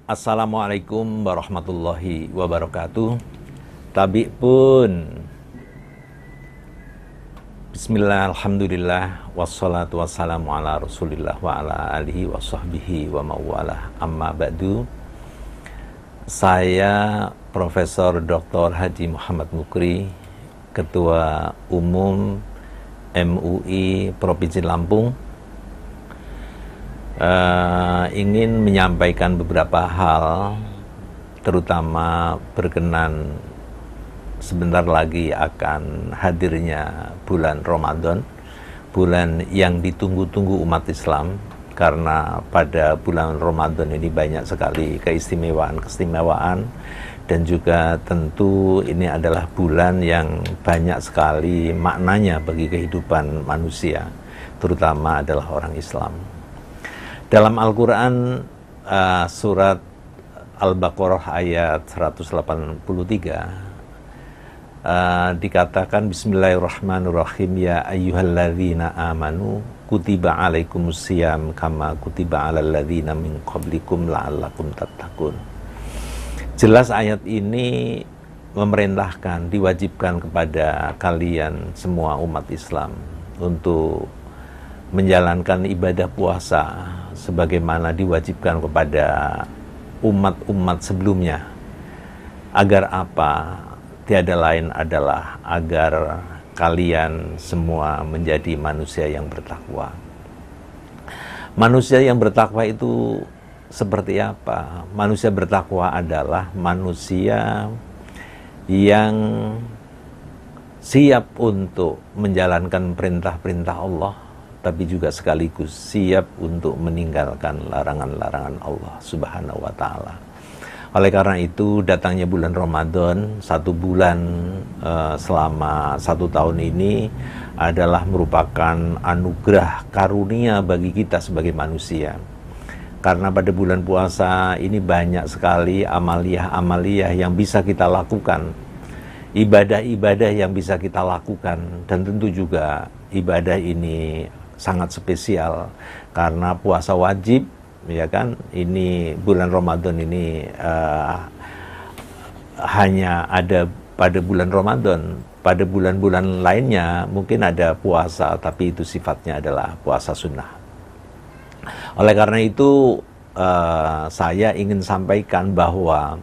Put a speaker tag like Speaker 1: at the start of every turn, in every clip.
Speaker 1: Assalamualaikum warahmatullahi wabarakatuh. Tabi pun Bismillah, alhamdulillah, wassalatu wassalamu ala rasulillah wa ala alihi wa sahbihi wa mawalah, amma ba'du. Saya Profesor Dr. Haji Muhammad Mukri, Ketua Umum MUI Provinsi Lampung, ingin menyampaikan beberapa hal, terutama berkenan sebentar lagi akan hadirnya bulan Ramadan, bulan yang ditunggu-tunggu umat Islam, karena pada bulan Ramadan ini banyak sekali keistimewaan-keistimewaan, dan juga tentu ini adalah bulan yang banyak sekali maknanya bagi kehidupan manusia, terutama adalah orang Islam. Dalam Al-Quran, surat Al-Baqarah ayat 183, dikatakan Bismillahirrahmanirrahim, ya ayyuhalladzina amanu kutiba alaikumusiyam kama kutiba alal ladzina min qablikum la'allakum tattaqun. Jelas ayat ini memerintahkan, diwajibkan kepada kalian semua umat Islam untuk menjalankan ibadah puasa sebagaimana diwajibkan kepada umat-umat sebelumnya. Agar apa? Tiada lain adalah agar kalian semua menjadi manusia yang bertakwa. Manusia yang bertakwa itu seperti apa? Manusia bertakwa adalah manusia yang siap untuk menjalankan perintah-perintah Allah, tapi juga sekaligus siap untuk meninggalkan larangan-larangan Allah Subhanahu wa Ta'ala. Oleh karena itu, datangnya bulan Ramadan, satu bulan selama 1 tahun ini adalah merupakan anugerah karunia bagi kita sebagai manusia. Karena pada bulan puasa ini banyak sekali amaliyah-amaliyah yang bisa kita lakukan, ibadah-ibadah yang bisa kita lakukan, dan tentu juga ibadah ini sangat spesial karena puasa wajib, ya kan, ini bulan Ramadan ini hanya ada pada bulan Ramadan. Pada bulan-bulan lainnya mungkin ada puasa, tapi itu sifatnya adalah puasa sunnah. Oleh karena itu saya ingin sampaikan bahwa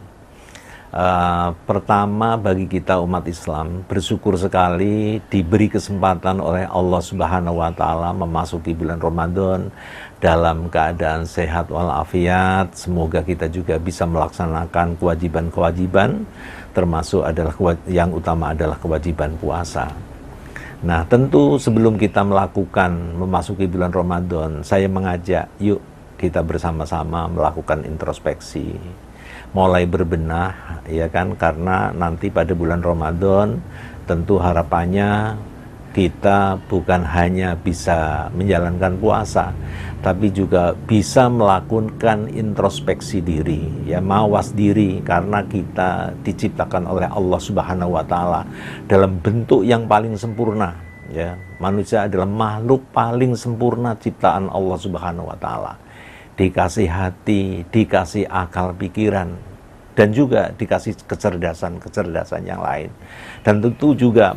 Speaker 1: pertama, bagi kita umat Islam bersyukur sekali diberi kesempatan oleh Allah Subhanahu wa Ta'ala memasuki bulan Ramadan dalam keadaan sehat walafiat. Semoga kita juga bisa melaksanakan kewajiban-kewajiban, termasuk yang utama adalah kewajiban puasa. Nah, tentu sebelum kita memasuki bulan Ramadan, saya mengajak, yuk kita bersama-sama melakukan introspeksi, mulai berbenah, ya kan, karena nanti pada bulan Ramadan tentu harapannya kita bukan hanya bisa menjalankan puasa, tapi juga bisa melakukan introspeksi diri, ya, mawas diri, karena kita diciptakan oleh Allah Subhanahu wa Ta'ala dalam bentuk yang paling sempurna, ya. Manusia adalah makhluk paling sempurna ciptaan Allah Subhanahu wa Ta'ala. Dikasih hati, dikasih akal pikiran, dan juga dikasih kecerdasan yang lain. Dan tentu juga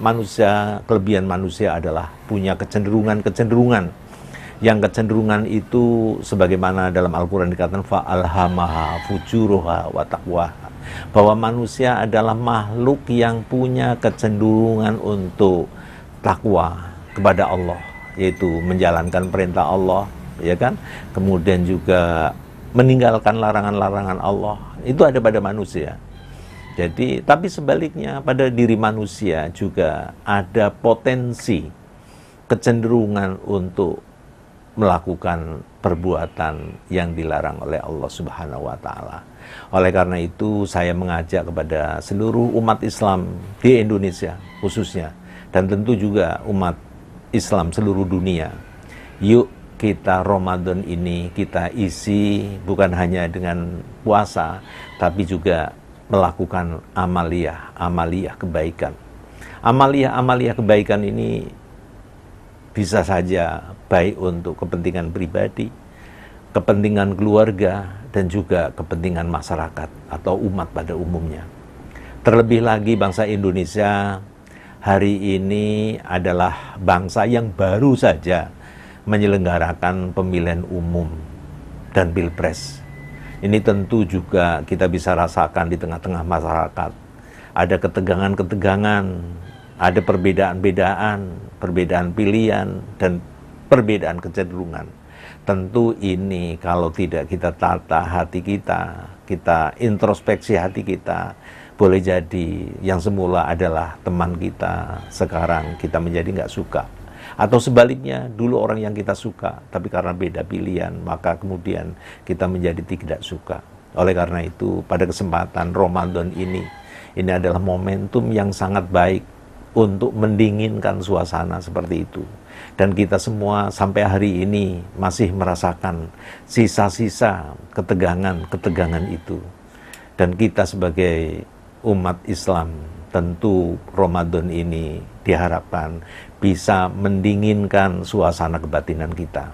Speaker 1: kelebihan manusia adalah punya kecenderungan, yang kecenderungan itu sebagaimana dalam Al-Quran dikatakan fa'alhamaha fujuruha wa taqwaha, bahwa manusia adalah makhluk yang punya kecenderungan untuk takwa kepada Allah, yaitu menjalankan perintah Allah, ya kan, kemudian juga meninggalkan larangan-larangan Allah. Itu ada pada manusia. Jadi, tapi sebaliknya pada diri manusia juga ada potensi kecenderungan untuk melakukan perbuatan yang dilarang oleh Allah Subhanahu wa Ta'ala. Oleh karena itu, saya mengajak kepada seluruh umat Islam di Indonesia khususnya, dan tentu juga umat Islam seluruh dunia, yuk kita Ramadan ini kita isi bukan hanya dengan puasa, tapi juga melakukan amaliyah kebaikan. Amaliyah kebaikan ini bisa saja baik untuk kepentingan pribadi, kepentingan keluarga, dan juga kepentingan masyarakat atau umat pada umumnya. Terlebih lagi bangsa Indonesia hari ini adalah bangsa yang baru saja menyelenggarakan pemilihan umum dan pilpres. Ini tentu juga kita bisa rasakan di tengah-tengah masyarakat. Ada ketegangan-ketegangan, ada perbedaan pilihan, dan perbedaan kecenderungan. Tentu ini kalau tidak kita tata hati kita introspeksi hati kita, boleh jadi yang semula adalah teman kita, sekarang kita menjadi nggak suka. Atau sebaliknya, dulu orang yang kita suka, tapi karena beda pilihan, maka kemudian kita menjadi tidak suka. Oleh karena itu, pada kesempatan Ramadan ini adalah momentum yang sangat baik untuk mendinginkan suasana seperti itu. Dan kita semua sampai hari ini masih merasakan sisa-sisa ketegangan itu. Dan kita sebagai umat Islam, tentu Ramadan ini diharapkan bisa mendinginkan suasana kebatinan kita.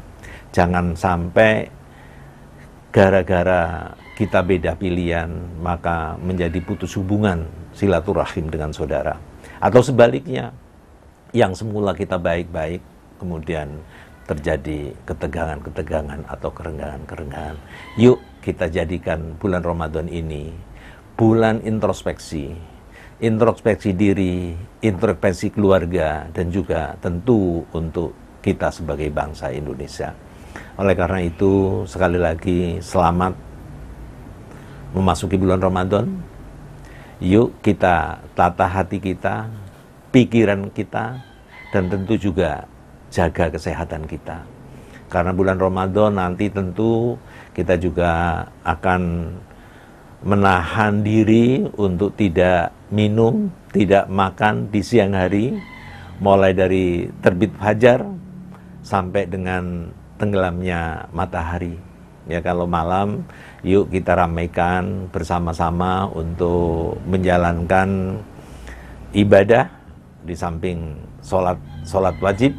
Speaker 1: Jangan sampai gara-gara kita beda pilihan, maka menjadi putus hubungan silaturahim dengan saudara. Atau sebaliknya, yang semula kita baik-baik, kemudian terjadi ketegangan-ketegangan atau kerenggangan-kerenggangan. Yuk kita jadikan bulan Ramadan ini bulan introspeksi diri, introspeksi keluarga, dan juga tentu untuk kita sebagai bangsa Indonesia. Oleh karena itu, sekali lagi selamat memasuki bulan Ramadan. Yuk kita tata hati kita, pikiran kita, dan tentu juga jaga kesehatan kita. Karena bulan Ramadan nanti tentu kita juga akan menahan diri untuk tidak minum, tidak makan di siang hari, mulai dari terbit fajar sampai dengan tenggelamnya matahari. Ya, kalau malam, yuk kita ramaikan bersama-sama untuk menjalankan ibadah di samping sholat wajib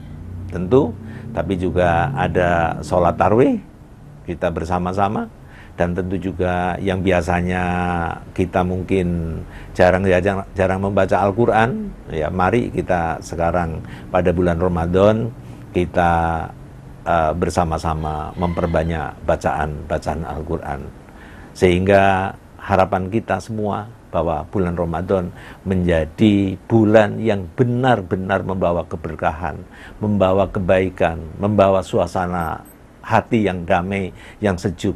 Speaker 1: tentu, tapi juga ada sholat tarawih kita bersama-sama. Dan tentu juga yang biasanya kita mungkin jarang membaca Al-Quran, ya mari kita sekarang pada bulan Ramadan kita bersama-sama memperbanyak bacaan Al-Quran. Sehingga harapan kita semua bahwa bulan Ramadan menjadi bulan yang benar-benar membawa keberkahan, membawa kebaikan, membawa suasana hati yang damai, yang sejuk.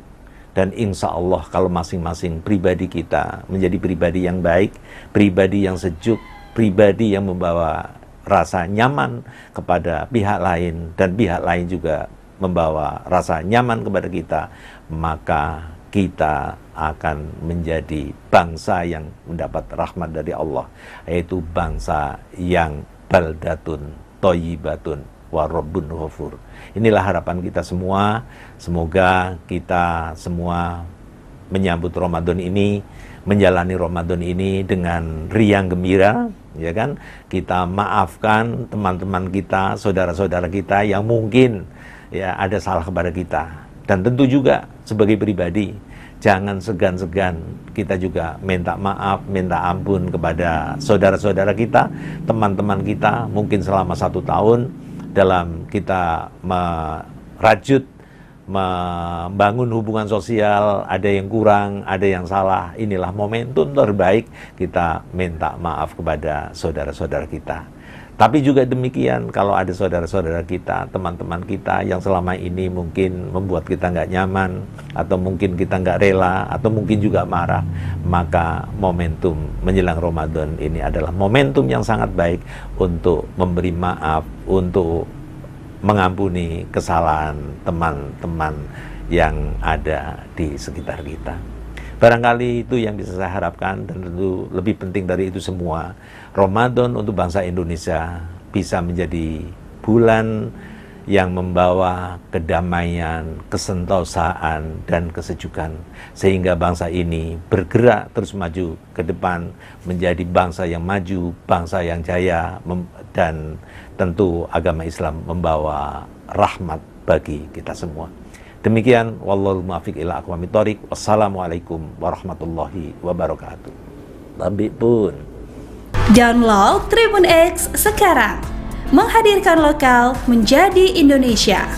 Speaker 1: Dan insya Allah kalau masing-masing pribadi kita menjadi pribadi yang baik, pribadi yang sejuk, pribadi yang membawa rasa nyaman kepada pihak lain, dan pihak lain juga membawa rasa nyaman kepada kita, maka kita akan menjadi bangsa yang mendapat rahmat dari Allah, yaitu bangsa yang baldatun thayyibatun wa rabbun ghafur. Inilah harapan kita semua. Semoga kita semua menyambut Ramadan ini, menjalani Ramadan ini dengan riang gembira, ya kan? Kita maafkan teman-teman kita, saudara-saudara kita yang mungkin ya ada salah kepada kita. Dan tentu juga sebagai pribadi, jangan segan-segan kita juga minta maaf, minta ampun kepada saudara-saudara kita, teman-teman kita, mungkin selama 1 tahun dalam kita merajut, membangun hubungan sosial, ada yang kurang, ada yang salah. Inilah momentum terbaik kita minta maaf kepada saudara-saudara kita. Tapi juga demikian, kalau ada saudara-saudara kita, teman-teman kita yang selama ini mungkin membuat kita nggak nyaman, atau mungkin kita nggak rela, atau mungkin juga marah, maka momentum menjelang Ramadan ini adalah momentum yang sangat baik untuk memberi maaf, untuk mengampuni kesalahan teman-teman yang ada di sekitar kita. Barangkali itu yang bisa saya harapkan, dan tentu lebih penting dari itu semua, Ramadan untuk bangsa Indonesia bisa menjadi bulan yang membawa kedamaian, kesentosaan, dan kesejukan, sehingga bangsa ini bergerak terus maju ke depan, menjadi bangsa yang maju, bangsa yang jaya, dan tentu agama Islam membawa rahmat bagi kita semua. Demikian, wallahul muwaffiq ila aqwamit thoriq. Wassalamualaikum warahmatullahi wabarakatuh. Tabik pun.
Speaker 2: Download Tribun X sekarang. Menghadirkan lokal menjadi Indonesia.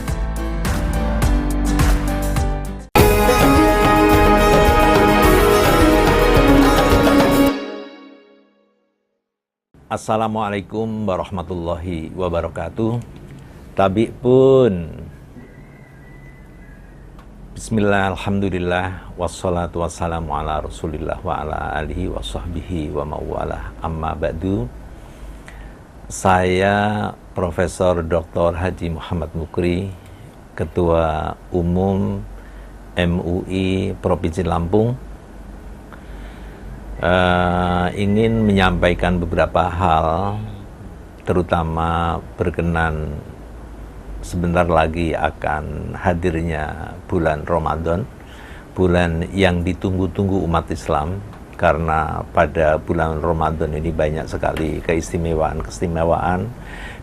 Speaker 1: Assalamualaikum warahmatullahi wabarakatuh. Tabik pun. Bismillah, alhamdulillah, wassalatu wassalamu ala rasulillah wa ala alihi wa sahbihi wa ma'walah, amma ba'du. Saya Profesor Dr. Haji Muhammad Mukri, Ketua Umum MUI Provinsi Lampung, ingin menyampaikan beberapa hal, terutama berkenan sebentar lagi akan hadirnya bulan Ramadan, bulan yang ditunggu-tunggu umat Islam, karena pada bulan Ramadan ini banyak sekali keistimewaan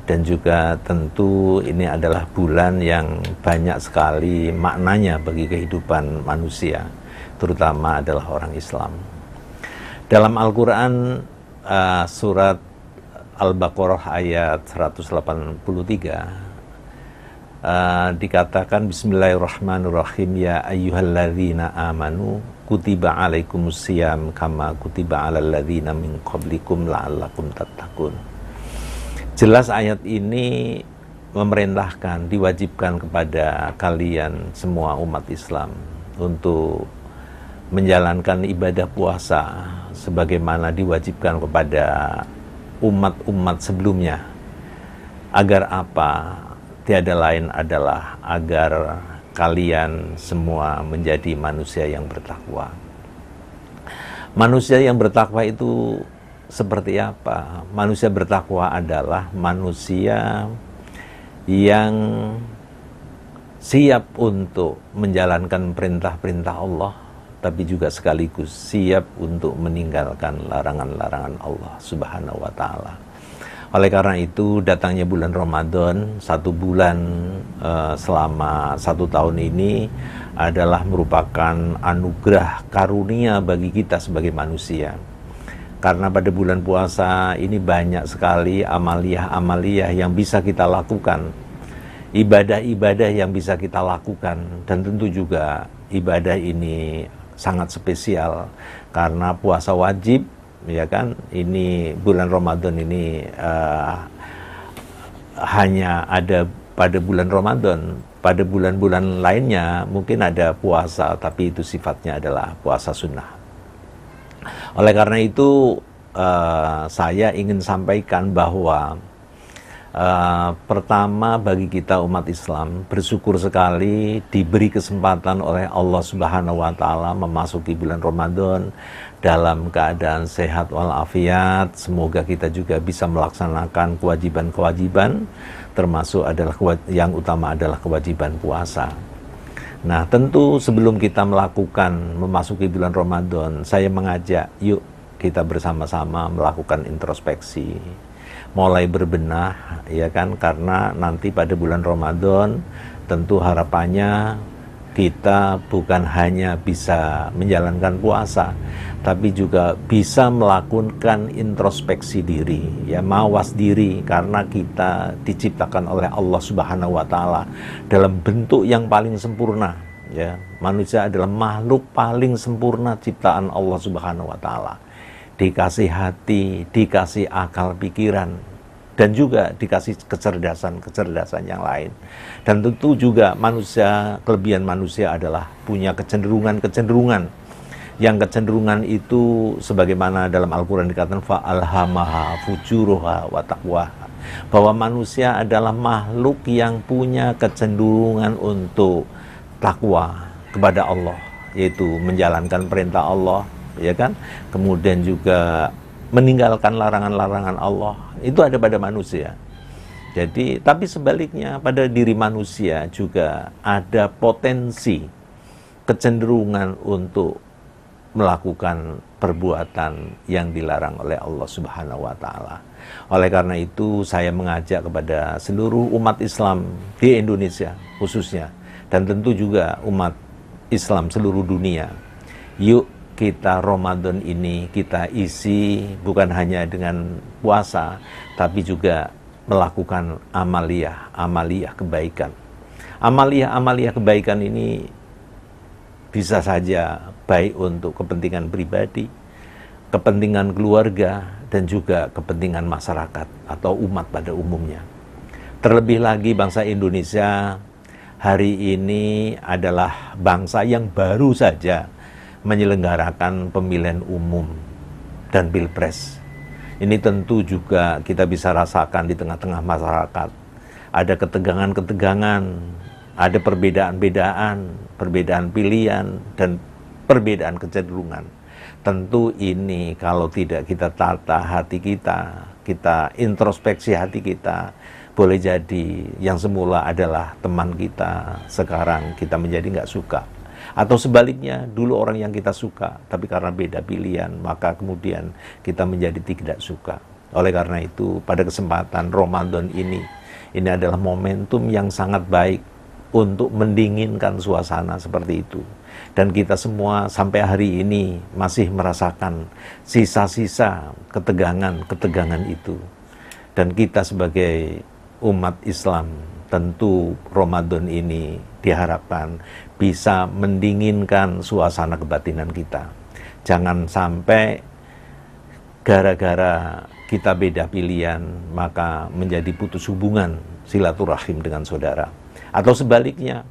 Speaker 1: dan juga tentu ini adalah bulan yang banyak sekali maknanya bagi kehidupan manusia, terutama adalah orang Islam. Dalam Al-Quran, surat Al-Baqarah ayat 183, dikatakan bismillahirrahmanirrahim, ya ayyuhalladzina amanu kutiba alaikumusiyam kama kutiba alal ladzina min qablikum la'allakum tattaqun. Jelas ayat ini memerintahkan, diwajibkan kepada kalian semua umat Islam untuk menjalankan ibadah puasa sebagaimana diwajibkan kepada umat-umat sebelumnya. Agar apa? Tiada lain adalah agar kalian semua menjadi manusia yang bertakwa. Manusia yang bertakwa itu seperti apa? Manusia bertakwa adalah manusia yang siap untuk menjalankan perintah-perintah Allah, tapi juga sekaligus siap untuk meninggalkan larangan-larangan Allah Subhanahu wa Ta'ala. Oleh karena itu, datangnya bulan Ramadan, satu bulan selama 1 tahun ini adalah merupakan anugerah karunia bagi kita sebagai manusia. Karena pada bulan puasa ini banyak sekali amaliyah-amaliyah yang bisa kita lakukan, ibadah-ibadah yang bisa kita lakukan, dan tentu juga ibadah ini sangat spesial karena puasa wajib, ya kan, ini bulan Ramadan ini hanya ada pada bulan Ramadan. Pada bulan-bulan lainnya mungkin ada puasa, tapi itu sifatnya adalah puasa sunnah. Oleh karena itu saya ingin sampaikan bahwa pertama, bagi kita umat Islam bersyukur sekali diberi kesempatan oleh Allah Subhanahu wa Ta'ala memasuki bulan Ramadan dalam keadaan sehat walafiat. Semoga kita juga bisa melaksanakan kewajiban-kewajiban, termasuk adalah yang utama adalah kewajiban puasa. Nah, tentu sebelum kita memasuki bulan Ramadan, saya mengajak yuk kita bersama-sama melakukan introspeksi, mulai berbenah, ya kan, karena nanti pada bulan Ramadan tentu harapannya kita bukan hanya bisa menjalankan puasa, tapi juga bisa melakukan introspeksi diri, ya, mawas diri, karena kita diciptakan oleh Allah Subhanahu wa Ta'ala dalam bentuk yang paling sempurna, ya. Manusia adalah makhluk paling sempurna ciptaan Allah Subhanahu wa Ta'ala. Dikasih hati, dikasih akal pikiran, dan juga dikasih kecerdasan yang lain. Dan tentu juga kelebihan manusia adalah punya kecenderungan. Yang kecenderungan itu sebagaimana dalam Al-Quran dikatakan fa'alhamaha fujuruha wa taqwaha, bahwa manusia adalah makhluk yang punya kecenderungan untuk takwa kepada Allah, yaitu menjalankan perintah Allah, ya kan? Kemudian juga meninggalkan larangan-larangan Allah. Itu ada pada manusia. Jadi, tapi sebaliknya pada diri manusia juga ada potensi kecenderungan untuk melakukan perbuatan yang dilarang oleh Allah Subhanahu wa Ta'ala. Oleh karena itu, saya mengajak kepada seluruh umat Islam di Indonesia khususnya, dan tentu juga umat Islam seluruh dunia. Yuk kita Ramadan ini kita isi bukan hanya dengan puasa, tapi juga melakukan amaliyah kebaikan. Amaliyah kebaikan ini bisa saja baik untuk kepentingan pribadi, kepentingan keluarga, dan juga kepentingan masyarakat atau umat pada umumnya. Terlebih lagi bangsa Indonesia hari ini adalah bangsa yang baru saja menyelenggarakan pemilihan umum dan pilpres. Ini tentu juga kita bisa rasakan di tengah-tengah masyarakat. Ada ketegangan-ketegangan, ada perbedaan pilihan, dan perbedaan kecenderungan. Tentu ini kalau tidak kita tata hati kita introspeksi hati kita, boleh jadi yang semula adalah teman kita, sekarang kita menjadi nggak suka. Atau sebaliknya, dulu orang yang kita suka, tapi karena beda pilihan, maka kemudian kita menjadi tidak suka. Oleh karena itu, pada kesempatan Ramadan ini adalah momentum yang sangat baik untuk mendinginkan suasana seperti itu. Dan kita semua sampai hari ini masih merasakan sisa-sisa ketegangan itu. Dan kita sebagai umat Islam, tentu Ramadan ini diharapkan bisa mendinginkan suasana kebatinan kita. Jangan sampai gara-gara kita beda pilihan, maka menjadi putus hubungan silaturahim dengan saudara. Atau sebaliknya,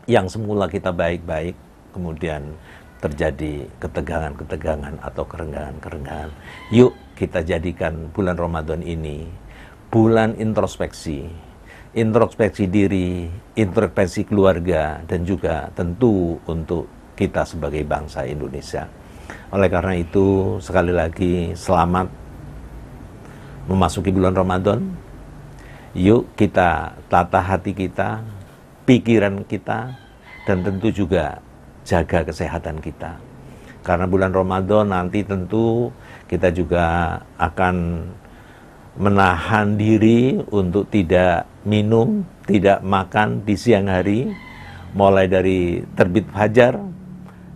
Speaker 1: yang semula kita baik-baik, kemudian terjadi ketegangan-ketegangan atau kerenggangan-kerenggangan. Yuk kita jadikan bulan Ramadan ini bulan introspeksi diri, introspeksi keluarga, dan juga tentu untuk kita sebagai bangsa Indonesia. Oleh karena itu, sekali lagi selamat memasuki bulan Ramadan. Yuk kita tata hati kita, pikiran kita, dan tentu juga jaga kesehatan kita. Karena bulan Ramadan nanti tentu kita juga akan menahan diri untuk tidak minum, tidak makan di siang hari, mulai dari terbit fajar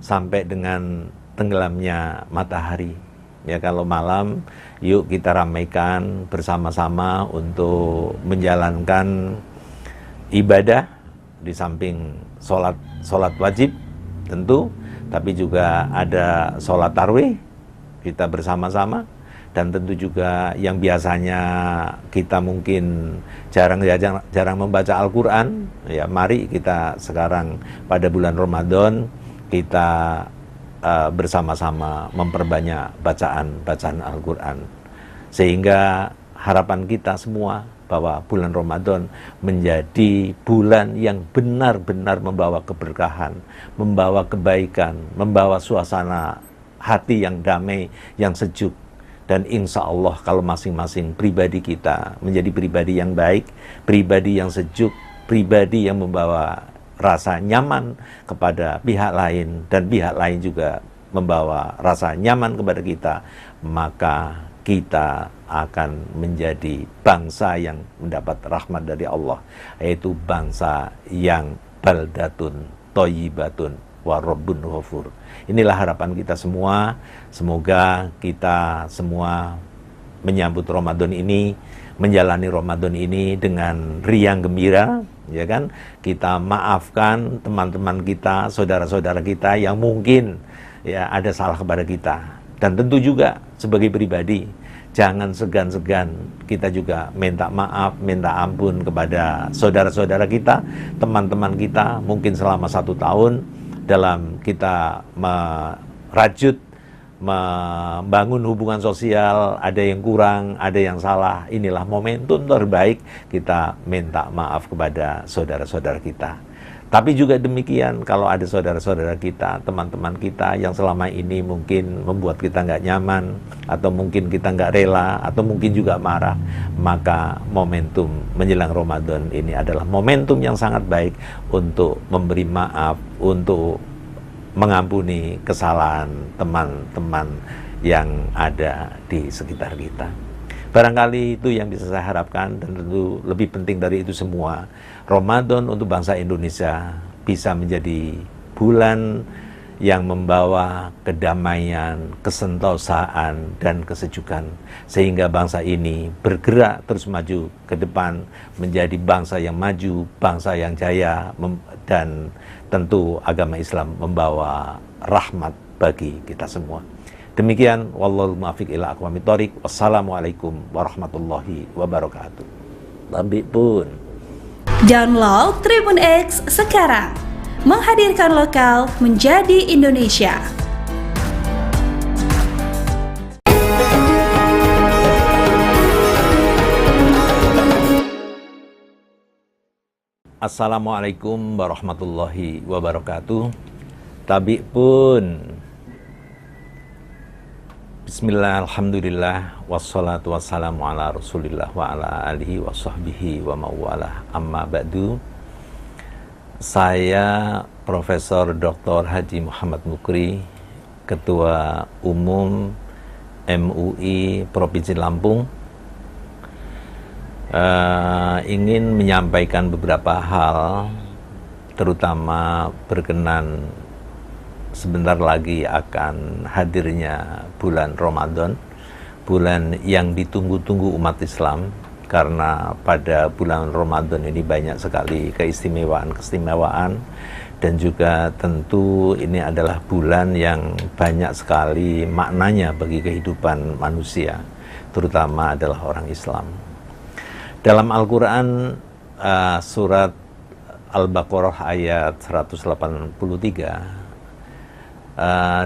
Speaker 1: sampai dengan tenggelamnya matahari. Ya, kalau malam, yuk kita ramaikan bersama-sama untuk menjalankan ibadah di samping sholat wajib tentu, tapi juga ada sholat tarawih kita bersama-sama. Dan tentu juga yang biasanya kita mungkin jarang membaca Al-Quran, ya mari kita sekarang pada bulan Ramadan kita bersama-sama memperbanyak bacaan Al-Quran. Sehingga harapan kita semua bahwa bulan Ramadan menjadi bulan yang benar-benar membawa keberkahan, membawa kebaikan, membawa suasana hati yang damai, yang sejuk. Dan insya Allah kalau masing-masing pribadi kita menjadi pribadi yang baik, pribadi yang sejuk, pribadi yang membawa rasa nyaman kepada pihak lain, dan pihak lain juga membawa rasa nyaman kepada kita, maka kita akan menjadi bangsa yang mendapat rahmat dari Allah, yaitu bangsa yang baldatun thayyibatun wa rabbun ghafur. Inilah harapan kita semua. Semoga kita semua menyambut Ramadan ini, menjalani Ramadan ini dengan riang gembira, ya kan? Kita maafkan teman-teman kita, saudara-saudara kita yang mungkin ya ada salah kepada kita. Dan tentu juga sebagai pribadi, jangan segan-segan kita juga minta maaf, minta ampun kepada saudara-saudara kita, teman-teman kita, mungkin selama 1 tahun dalam kita merajut, membangun hubungan sosial, ada yang kurang, ada yang salah. Inilah momentum terbaik kita minta maaf kepada saudara-saudara kita. Tapi juga demikian, kalau ada saudara-saudara kita, teman-teman kita yang selama ini mungkin membuat kita nggak nyaman, atau mungkin kita nggak rela, atau mungkin juga marah, maka momentum menjelang Ramadan ini adalah momentum yang sangat baik untuk memberi maaf, untuk mengampuni kesalahan teman-teman yang ada di sekitar kita. Barangkali itu yang bisa saya harapkan, dan tentu lebih penting dari itu semua, Ramadan untuk bangsa Indonesia bisa menjadi bulan yang membawa kedamaian, kesentosaan, dan kesejukan, sehingga bangsa ini bergerak terus maju ke depan menjadi bangsa yang maju, bangsa yang jaya, dan tentu agama Islam membawa rahmat bagi kita semua. Demikian, wallahul muwaffiq ila aqwamit thoriq. Wassalamualaikum warahmatullahi wabarakatuh. Lambi pun.
Speaker 2: Download Tribun X sekarang. Menghadirkan lokal menjadi Indonesia.
Speaker 1: Assalamualaikum warahmatullahi wabarakatuh. Tabi pun. Bismillah, alhamdulillah, wassalatu wassalamu ala rasulillah wa ala alihi wa sahbihi wa mawalah, amma ba'du. Saya Profesor Dr. Haji Muhammad Mukri, Ketua Umum MUI Provinsi Lampung, ingin menyampaikan beberapa hal, terutama berkenan sebentar lagi akan hadirnya bulan Ramadan, bulan yang ditunggu-tunggu umat Islam, karena pada bulan Ramadan ini banyak sekali keistimewaan-keistimewaan, dan juga tentu ini adalah bulan yang banyak sekali maknanya bagi kehidupan manusia, terutama adalah orang Islam. Dalam Al-Quran, surat Al-Baqarah ayat 183,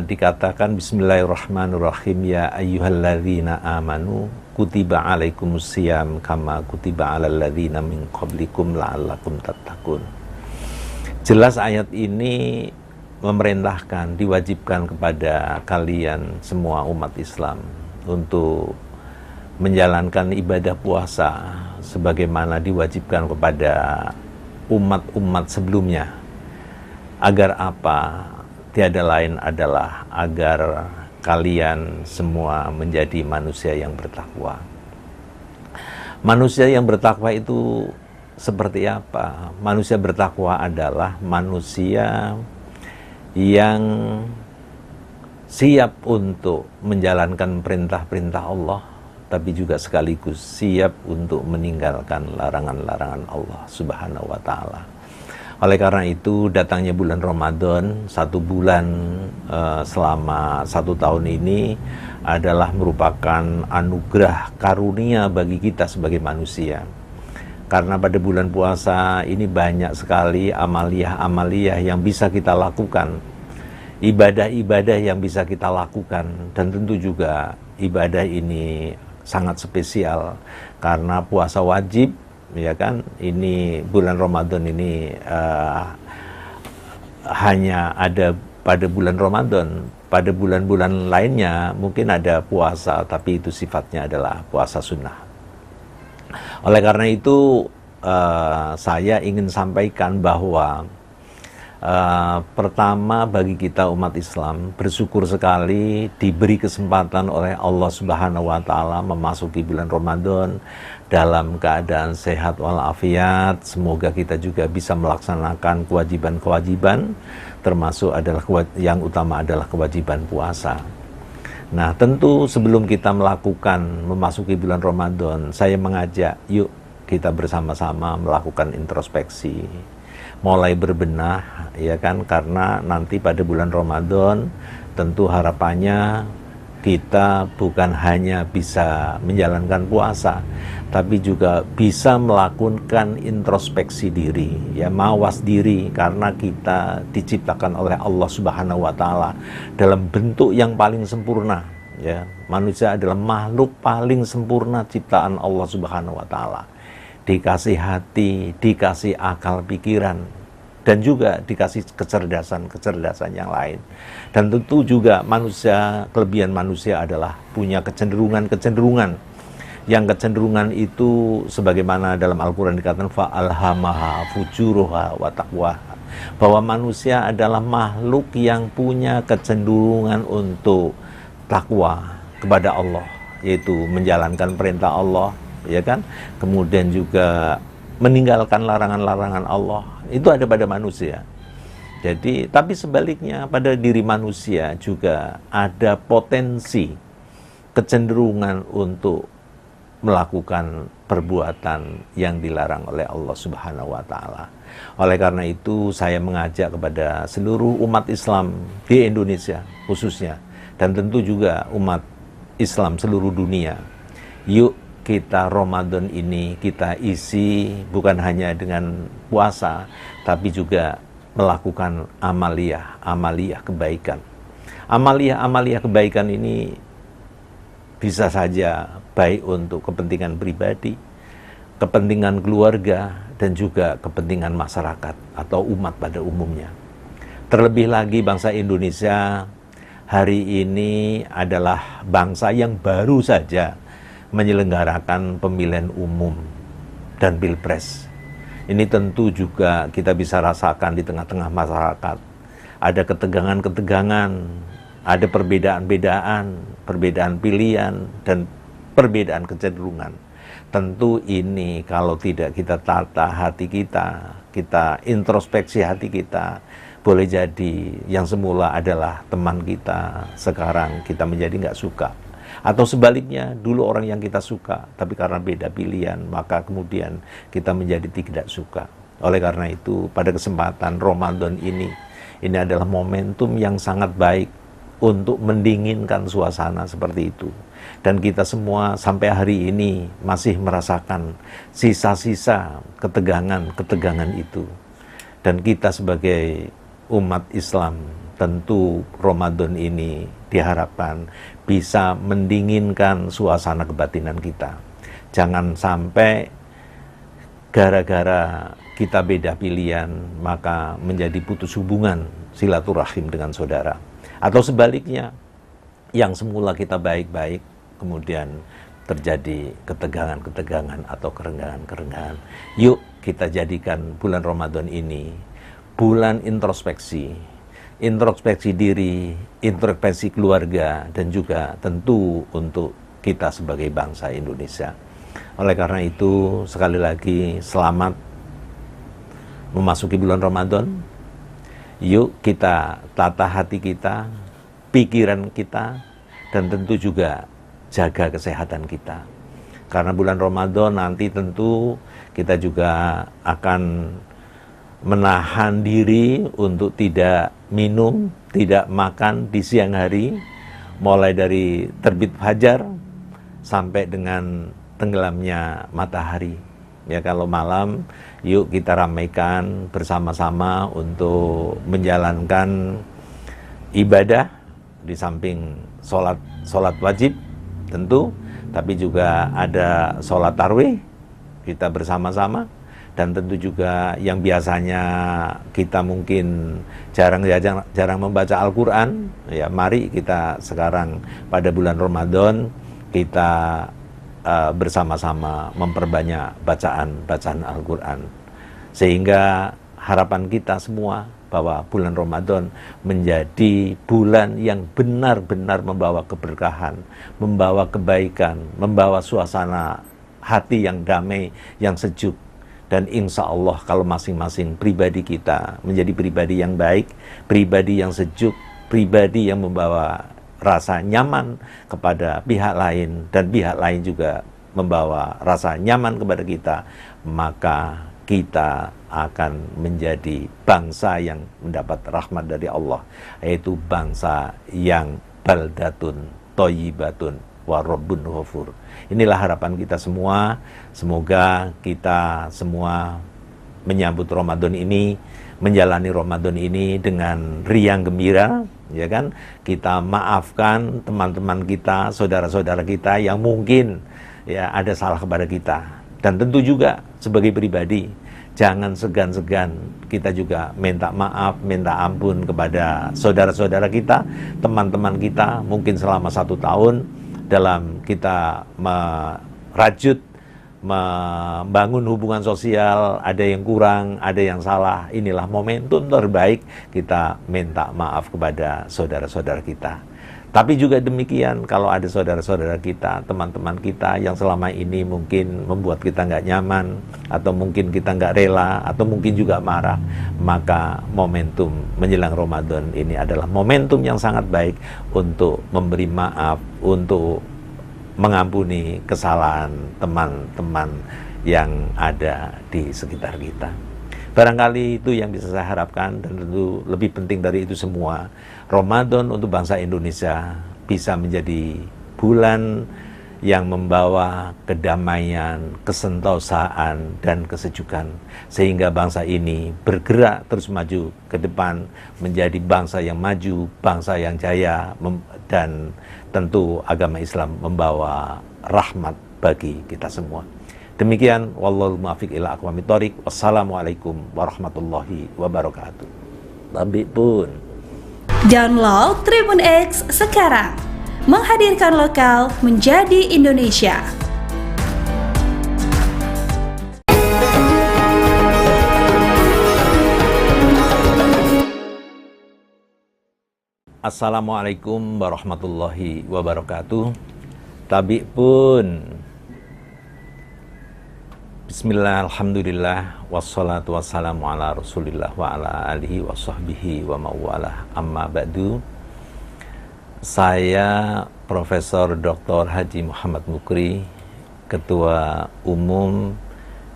Speaker 1: dikatakan bismillahirrahmanirrahim, ya ayyuhalladzina amanu kutiba alaikumusiyam kama kutiba alal ladzina min qablikum la'allakum tattaqun. Jelas ayat ini memerintahkan, diwajibkan kepada kalian semua umat Islam untuk menjalankan ibadah puasa sebagaimana diwajibkan kepada umat-umat sebelumnya. Agar apa? Tiada lain adalah agar kalian semua menjadi manusia yang bertakwa. Manusia yang bertakwa itu seperti apa? Manusia bertakwa adalah manusia yang siap untuk menjalankan perintah-perintah Allah, tapi juga sekaligus siap untuk meninggalkan larangan-larangan Allah Subhanahu wa ta'ala. Oleh karena itu, datangnya bulan Ramadan, satu bulan selama 1 tahun ini adalah merupakan anugerah karunia bagi kita sebagai manusia. Karena pada bulan puasa ini banyak sekali amaliyah-amaliyah yang bisa kita lakukan, ibadah-ibadah yang bisa kita lakukan, dan tentu juga ibadah ini sangat spesial karena puasa wajib. Ya kan, ini bulan Ramadan ini hanya ada pada bulan Ramadan. Pada bulan-bulan lainnya mungkin ada puasa, tapi itu sifatnya adalah puasa sunnah. Oleh karena itu saya ingin sampaikan bahwa pertama, bagi kita umat Islam bersyukur sekali diberi kesempatan oleh Allah Subhanahu wa ta'ala memasuki bulan Ramadan dalam keadaan sehat walafiat. Semoga kita juga bisa melaksanakan kewajiban-kewajiban, termasuk adalah yang utama adalah kewajiban puasa. Nah, tentu sebelum kita memasuki bulan Ramadan, saya mengajak yuk kita bersama-sama melakukan introspeksi, mulai berbenah, ya kan, karena nanti pada bulan Ramadan tentu harapannya kita bukan hanya bisa menjalankan puasa, tapi juga bisa melakukan introspeksi diri, ya, mawas diri, karena kita diciptakan oleh Allah Subhanahu wa ta'ala dalam bentuk yang paling sempurna, ya. Manusia adalah makhluk paling sempurna ciptaan Allah Subhanahu wa ta'ala. Dikasih hati, dikasih akal pikiran, dan juga dikasih kecerdasan yang lain. Dan tentu juga kelebihan manusia adalah punya kecenderungan. Yang kecenderungan itu sebagaimana dalam Al-Quran dikatakan fa'alhamaha fujuruha wa taqwaha, bahwa manusia adalah makhluk yang punya kecenderungan untuk takwa kepada Allah, yaitu menjalankan perintah Allah, ya kan? Kemudian juga meninggalkan larangan-larangan Allah, itu ada pada manusia. Jadi, tapi sebaliknya pada diri manusia juga ada potensi kecenderungan untuk melakukan perbuatan yang dilarang oleh Allah Subhanahu wa taala. Oleh karena itu saya mengajak kepada seluruh umat Islam di Indonesia khususnya, dan tentu juga umat Islam seluruh dunia. Yuk kita Ramadan ini kita isi bukan hanya dengan puasa, tapi juga melakukan amaliyah kebaikan. Amaliyah kebaikan ini bisa saja baik untuk kepentingan pribadi, kepentingan keluarga, dan juga kepentingan masyarakat atau umat pada umumnya. Terlebih lagi bangsa Indonesia hari ini adalah bangsa yang baru saja menyelenggarakan pemilihan umum dan pilpres. Ini tentu juga kita bisa rasakan di tengah-tengah masyarakat. Ada ketegangan-ketegangan, ada perbedaan pilihan, dan perbedaan kecenderungan. Tentu ini kalau tidak kita tata hati kita introspeksi hati kita, boleh jadi yang semula adalah teman kita, sekarang kita menjadi nggak suka. Atau sebaliknya, dulu orang yang kita suka, tapi karena beda pilihan, maka kemudian kita menjadi tidak suka. Oleh karena itu, pada kesempatan Ramadan ini adalah momentum yang sangat baik untuk mendinginkan suasana seperti itu. Dan kita semua sampai hari ini masih merasakan sisa-sisa ketegangan itu. Dan kita sebagai umat Islam, tentu Ramadan ini diharapkan bisa mendinginkan suasana kebatinan kita. Jangan sampai gara-gara kita beda pilihan, maka menjadi putus hubungan silaturahim dengan saudara. Atau sebaliknya, yang semula kita baik-baik, kemudian terjadi ketegangan-ketegangan atau kerenggangan-kerenggangan. Yuk kita jadikan bulan Ramadan ini bulan introspeksi diri, introspeksi keluarga, dan juga tentu untuk kita sebagai bangsa Indonesia. Oleh karena itu, sekali lagi selamat memasuki bulan Ramadan. Yuk kita tata hati kita, pikiran kita, dan tentu juga jaga kesehatan kita. Karena bulan Ramadan nanti tentu kita juga akan menahan diri untuk tidak minum, tidak makan di siang hari, mulai dari terbit fajar sampai dengan tenggelamnya matahari. Ya, kalau malam, yuk kita ramaikan bersama-sama untuk menjalankan ibadah di samping sholat wajib tentu, tapi juga ada sholat tarawih kita bersama-sama. Dan tentu juga yang biasanya kita mungkin jarang membaca Al-Quran, ya mari kita sekarang pada bulan Ramadan kita bersama-sama memperbanyak bacaan Al-Quran. Sehingga harapan kita semua bahwa bulan Ramadan menjadi bulan yang benar-benar membawa keberkahan, membawa kebaikan, membawa suasana hati yang damai, yang sejuk. Dan insya Allah kalau masing-masing pribadi kita menjadi pribadi yang baik, pribadi yang sejuk, pribadi yang membawa rasa nyaman kepada pihak lain, dan pihak lain juga membawa rasa nyaman kepada kita, maka kita akan menjadi bangsa yang mendapat rahmat dari Allah, yaitu bangsa yang baldatun thayyibatun wa rabbun ghafur. Inilah harapan kita semua. Semoga kita semua menyambut Ramadan ini, menjalani Ramadan ini dengan riang gembira, ya kan? Kita maafkan teman-teman kita, saudara-saudara kita yang mungkin ya ada salah kepada kita. Dan tentu juga sebagai pribadi, jangan segan-segan kita juga minta maaf, minta ampun kepada saudara-saudara kita, teman-teman kita, mungkin selama 1 tahun dalam kita merajut, membangun hubungan sosial, ada yang kurang, ada yang salah. Inilah momentum terbaik kita minta maaf kepada saudara-saudara kita. Tapi juga demikian, kalau ada saudara-saudara kita, teman-teman kita yang selama ini mungkin membuat kita nggak nyaman, atau mungkin kita nggak rela, atau mungkin juga marah, maka momentum menjelang Ramadan ini adalah momentum yang sangat baik untuk memberi maaf, untuk mengampuni kesalahan teman-teman yang ada di sekitar kita. Barangkali itu yang bisa saya harapkan, dan tentu lebih penting dari itu semua, Ramadan untuk bangsa Indonesia bisa menjadi bulan yang membawa kedamaian, kesentosaan, dan kesejukan, sehingga bangsa ini bergerak terus maju ke depan, menjadi bangsa yang maju, bangsa yang jaya, dan tentu agama Islam membawa rahmat bagi kita semua. Demikian, wallahul muwaffiq ila aqwamit thoriq. Wassalamualaikum warahmatullahi wabarakatuh. Tabik pun.
Speaker 2: Download Tribun X sekarang, menghadirkan lokal menjadi Indonesia.
Speaker 1: Assalamualaikum warahmatullahi wabarakatuh. Tabik pun. Bismillah, alhamdulillah, wassalatu wassalamu ala rasulillah wa ala alihi wa sahbihi wa ma'walah, amma ba'du. Saya Profesor Dr. Haji Muhammad Mukri, Ketua Umum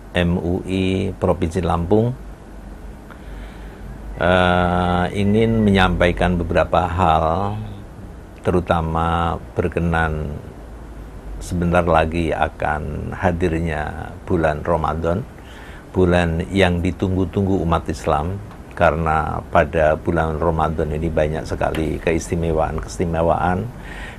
Speaker 1: MUI Provinsi Lampung, ingin menyampaikan beberapa hal, terutama berkenan sebentar lagi akan hadirnya bulan Ramadan, bulan yang ditunggu-tunggu umat Islam, karena pada bulan Ramadan ini banyak sekali keistimewaan-keistimewaan,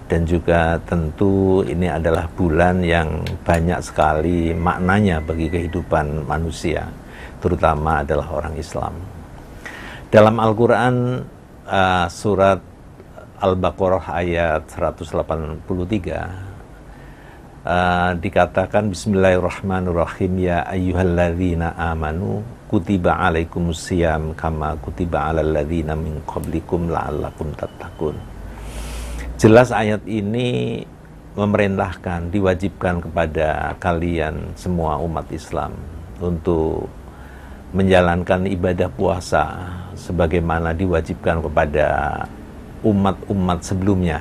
Speaker 1: dan juga tentu ini adalah bulan yang banyak sekali maknanya bagi kehidupan manusia, terutama adalah orang Islam. Dalam Al-Quran, surat Al-Baqarah ayat 183, dikatakan bismillahirrahmanirrahim, ya ayyuhalladzina amanu kutiba alaikumusiyam kama kutiba alal ladzina min qablikum la'allakum tattaqun. Jelas ayat ini memerintahkan, diwajibkan kepada kalian semua umat Islam untuk menjalankan ibadah puasa sebagaimana diwajibkan kepada umat-umat sebelumnya.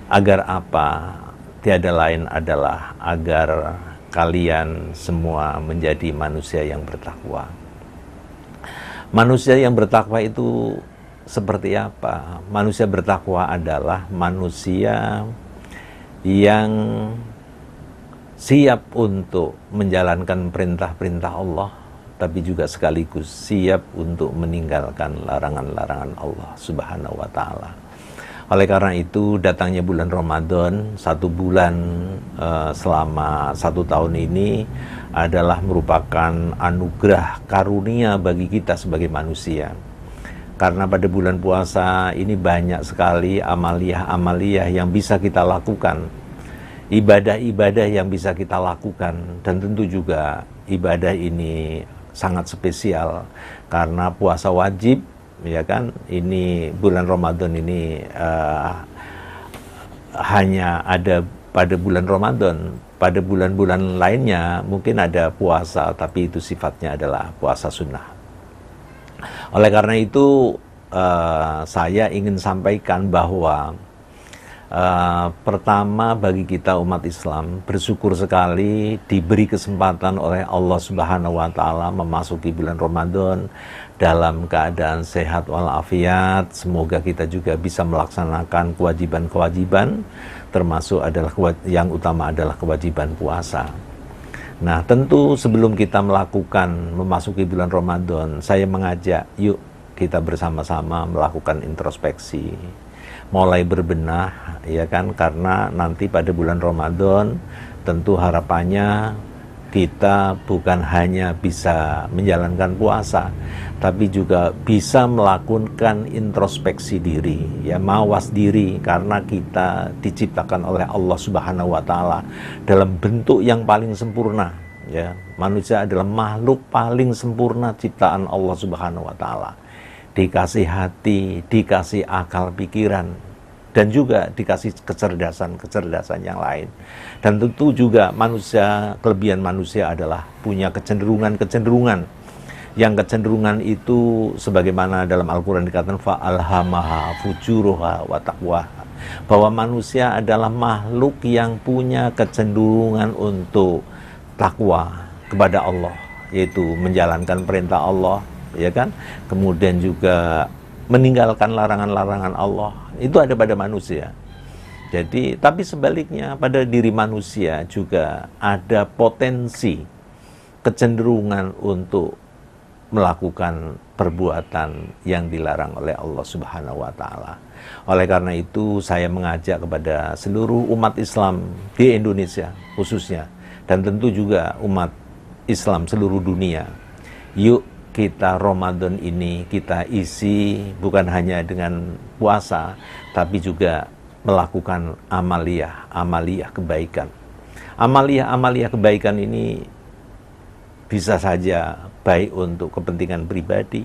Speaker 1: Agar apa? Tiada lain adalah agar kalian semua menjadi manusia yang bertakwa. Manusia yang bertakwa itu seperti apa? Manusia bertakwa adalah manusia yang siap untuk menjalankan perintah-perintah Allah, tapi juga sekaligus siap untuk meninggalkan larangan-larangan Allah Subhanahu wa Ta'ala. Oleh karena itu, datangnya bulan Ramadan, satu bulan selama 1 tahun ini adalah merupakan anugerah karunia bagi kita sebagai manusia. Karena pada bulan puasa ini banyak sekali amaliyah-amaliyah yang bisa kita lakukan, ibadah-ibadah yang bisa kita lakukan, dan tentu juga ibadah ini sangat spesial karena puasa wajib. Ya kan, ini bulan Ramadan ini hanya ada pada bulan Ramadan. Pada bulan-bulan lainnya mungkin ada puasa, tapi itu sifatnya adalah puasa sunnah. Oleh karena itu saya ingin sampaikan bahwa pertama, bagi kita umat Islam bersyukur sekali diberi kesempatan oleh Allah Subhanahu wa Ta'ala memasuki bulan Ramadan dalam keadaan sehat walafiat. Semoga kita juga bisa melaksanakan kewajiban-kewajiban, termasuk adalah yang utama adalah kewajiban puasa. Nah, tentu sebelum kita memasuki bulan Ramadan, saya mengajak yuk kita bersama-sama melakukan introspeksi, mulai berbenah, ya kan, karena nanti pada bulan Ramadan tentu harapannya kita bukan hanya bisa menjalankan puasa, tapi juga bisa melakukan introspeksi diri, ya, mawas diri, karena kita diciptakan oleh Allah Subhanahu wa Ta'ala dalam bentuk yang paling sempurna, ya. Manusia adalah makhluk paling sempurna ciptaan Allah Subhanahu wa Ta'ala. Dikasih hati, dikasih akal pikiran, dan juga dikasih kecerdasan yang lain. Dan tentu juga manusia, kelebihan manusia adalah punya kecenderungan. Yang kecenderungan itu sebagaimana dalam Al-Quran dikatakan fa'alhamaha fujuruha wa taqwaha, bahwa manusia adalah makhluk yang punya kecenderungan untuk takwa kepada Allah, yaitu menjalankan perintah Allah, ya kan? Kemudian juga meninggalkan larangan-larangan Allah. Itu ada pada manusia. Jadi, tapi sebaliknya pada diri manusia juga ada potensi kecenderungan untuk melakukan perbuatan yang dilarang oleh Allah Subhanahu wa taala. Oleh karena itu saya mengajak kepada seluruh umat Islam di Indonesia khususnya, dan tentu juga umat Islam seluruh dunia, yuk kita Ramadan ini kita isi bukan hanya dengan puasa, tapi juga melakukan amaliyah kebaikan. Amaliyah kebaikan ini bisa saja baik untuk kepentingan pribadi,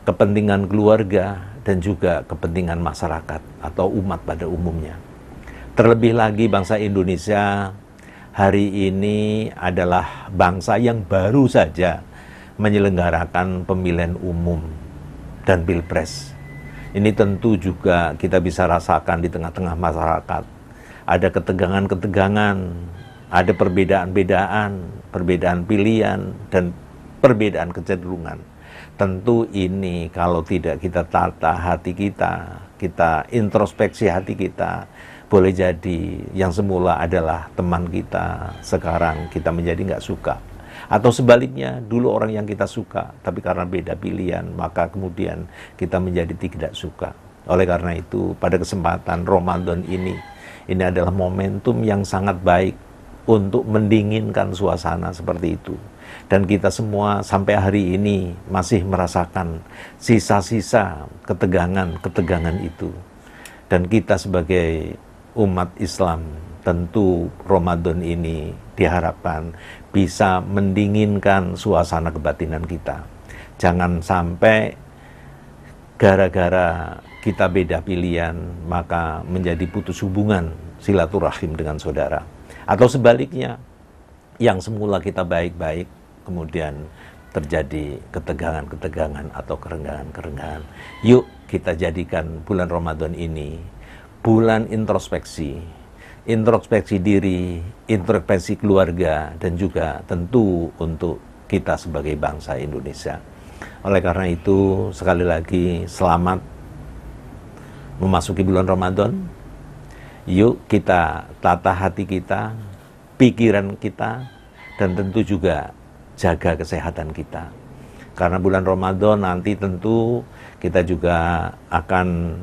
Speaker 1: kepentingan keluarga, dan juga kepentingan masyarakat atau umat pada umumnya. Terlebih lagi bangsa Indonesia hari ini adalah bangsa yang baru saja menyelenggarakan pemilihan umum dan pilpres. Ini tentu juga kita bisa rasakan di tengah-tengah masyarakat. Ada ketegangan-ketegangan, ada perbedaan pilihan, dan perbedaan kecenderungan. Tentu ini kalau tidak kita tata hati kita introspeksi hati kita, boleh jadi yang semula adalah teman kita, sekarang kita menjadi nggak suka. Atau sebaliknya, dulu orang yang kita suka, tapi karena beda pilihan, maka kemudian kita menjadi tidak suka. Oleh karena itu, pada kesempatan Ramadan ini adalah momentum yang sangat baik untuk mendinginkan suasana seperti itu. Dan kita semua sampai hari ini masih merasakan sisa-sisa ketegangan itu. Dan kita sebagai umat Islam, tentu Ramadan ini diharapkan bisa mendinginkan suasana kebatinan kita. Jangan sampai gara-gara kita beda pilihan, maka menjadi putus hubungan silaturahim dengan saudara. Atau sebaliknya, yang semula kita baik-baik, kemudian terjadi ketegangan atau kerenggangan. Yuk kita jadikan bulan Ramadan ini bulan introspeksi diri, introspeksi keluarga, dan juga tentu untuk kita sebagai bangsa Indonesia. Oleh karena itu, sekali lagi selamat memasuki bulan Ramadan. Yuk kita tata hati kita, pikiran kita, dan tentu juga jaga kesehatan kita. Karena bulan Ramadan nanti tentu kita juga akan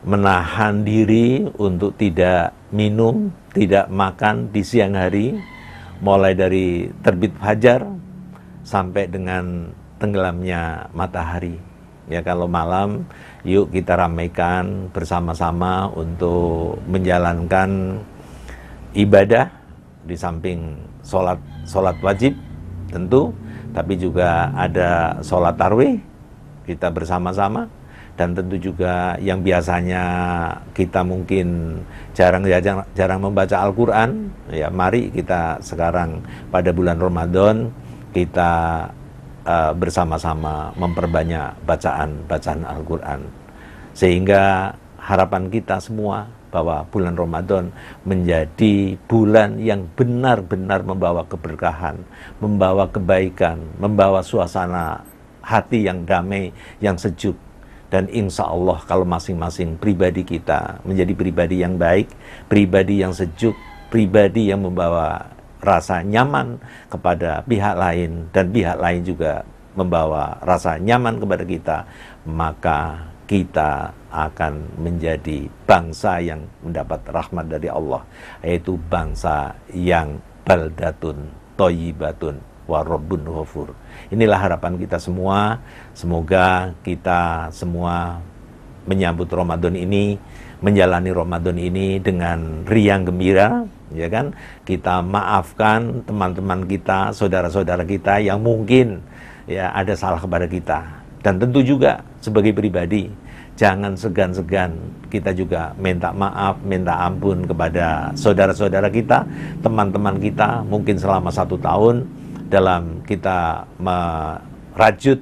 Speaker 1: menahan diri untuk tidak minum, tidak makan di siang hari, mulai dari terbit fajar sampai dengan tenggelamnya matahari. Ya, kalau malam, yuk kita ramaikan bersama-sama untuk menjalankan ibadah di samping sholat wajib tentu, tapi juga ada sholat tarawih kita bersama-sama. Dan tentu juga yang biasanya kita mungkin jarang membaca Al-Quran, ya mari kita sekarang pada bulan Ramadan kita bersama-sama memperbanyak bacaan Al-Quran. Sehingga harapan kita semua bahwa bulan Ramadan menjadi bulan yang benar-benar membawa keberkahan, membawa kebaikan, membawa suasana hati yang damai, yang sejuk. Dan insya Allah kalau masing-masing pribadi kita menjadi pribadi yang baik, pribadi yang sejuk, pribadi yang membawa rasa nyaman kepada pihak lain, dan pihak lain juga membawa rasa nyaman kepada kita, maka kita akan menjadi bangsa yang mendapat rahmat dari Allah, yaitu bangsa yang baldatun thayyibatun wa rabbun ghafur. Inilah harapan kita semua. Semoga kita semua menyambut Ramadan ini, menjalani Ramadan ini dengan riang gembira, ya kan? Kita maafkan teman-teman kita, saudara-saudara kita yang mungkin ya ada salah kepada kita. Dan tentu juga sebagai pribadi, jangan segan-segan kita juga minta maaf, minta ampun kepada saudara-saudara kita, teman-teman kita, mungkin selama 1 tahun dalam kita merajut,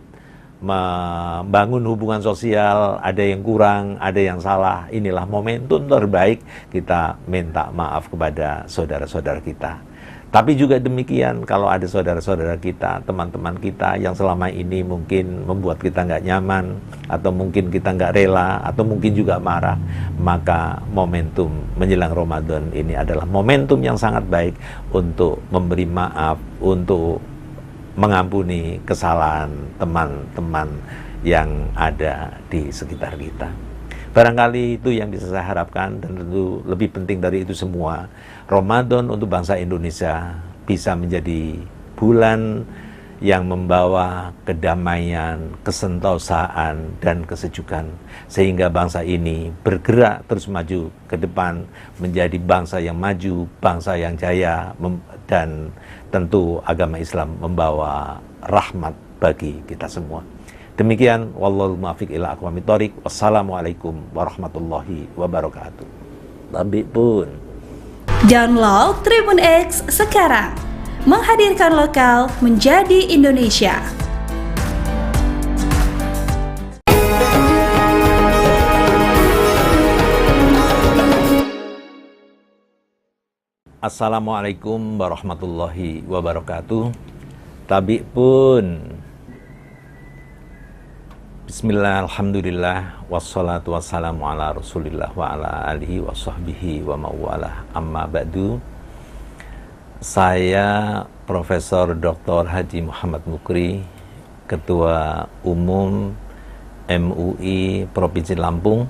Speaker 1: membangun hubungan sosial, ada yang kurang, ada yang salah. Inilah momentum terbaik kita minta maaf kepada saudara-saudara kita. Tapi juga demikian, kalau ada saudara-saudara kita, teman-teman kita yang selama ini mungkin membuat kita nggak nyaman, atau mungkin kita nggak rela, atau mungkin juga marah, maka momentum menjelang Ramadan ini adalah momentum yang sangat baik untuk memberi maaf, untuk mengampuni kesalahan teman-teman yang ada di sekitar kita. Barangkali itu yang bisa saya harapkan, dan tentu lebih penting dari itu semua, Ramadan untuk bangsa Indonesia bisa menjadi bulan yang membawa kedamaian, kesentosaan, dan kesejukan, sehingga bangsa ini bergerak terus maju ke depan, menjadi bangsa yang maju, bangsa yang jaya, dan tentu agama Islam membawa rahmat bagi kita semua. Demikian, wallahul muwaffiq ila aqwamit thoriq. Wassalamualaikum warahmatullahi wabarakatuh. Tabik pun.
Speaker 2: Download Tribun X sekarang. Menghadirkan lokal menjadi Indonesia.
Speaker 1: Assalamualaikum warahmatullahi wabarakatuh. Tabik pun. Bismillah, alhamdulillah, wassalatu wassalamu ala rasulillah wa ala alihi wa sahbihi wa mawalah, amma ba'du. Saya Profesor Dr. Haji Muhammad Mukri, Ketua Umum MUI Provinsi Lampung,